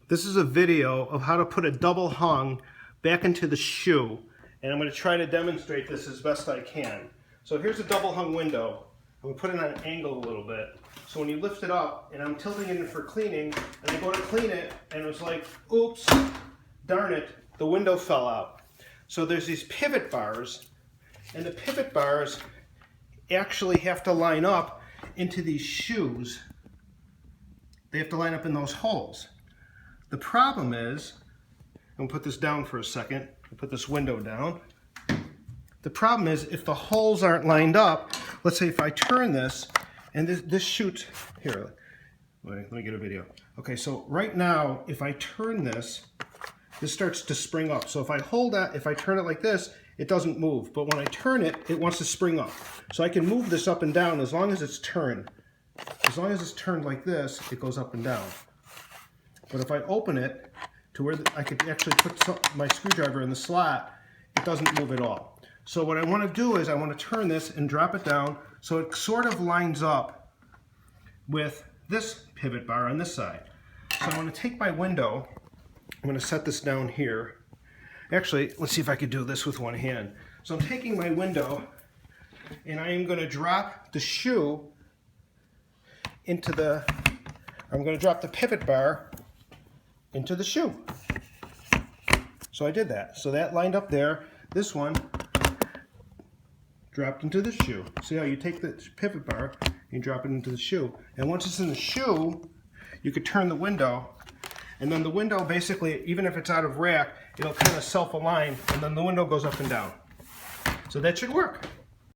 This is a video of how to put a double hung back into the shoe, and I'm going to try to demonstrate this as best I can. So here's a double hung window. I'm going to put it on an angle a little bit. So when you lift it up, and I'm tilting it in for cleaning, and I go to clean it, and it was like, oops, darn it, the window fell out. So there's these pivot bars, and the pivot bars actually have to line up into these shoes. They have to line up in those holes. The problem is, I'm going to put this down for a second, I'll put this window down. The problem is if the holes aren't lined up, let's say if I turn this, and this shoots, here, let me get a video. Okay, so right now, if I turn this, this starts to spring up. So if I hold that, if I turn it like this, it doesn't move. But when I turn it, it wants to spring up. So I can move this up and down as long as it's turned. As long as it's turned like this, it goes up and down. But if I open it to where I could actually put my screwdriver in the slot, it doesn't move at all. So what I want to do is I want to turn this and drop it down so it sort of lines up with this pivot bar on this side. So I'm going to take my window, I'm going to set this down here. Actually, let's see if I could do this with one hand. So I'm taking my window and I am going to drop the shoe into I'm going to drop the pivot bar into the shoe. So I did that. So that lined up there. This one dropped into the shoe. See how you take the pivot bar and drop it into the shoe. And once it's in the shoe, you could turn the window, and then the window basically, even if it's out of rack, it'll kind of self-align, and then the window goes up and down. So that should work.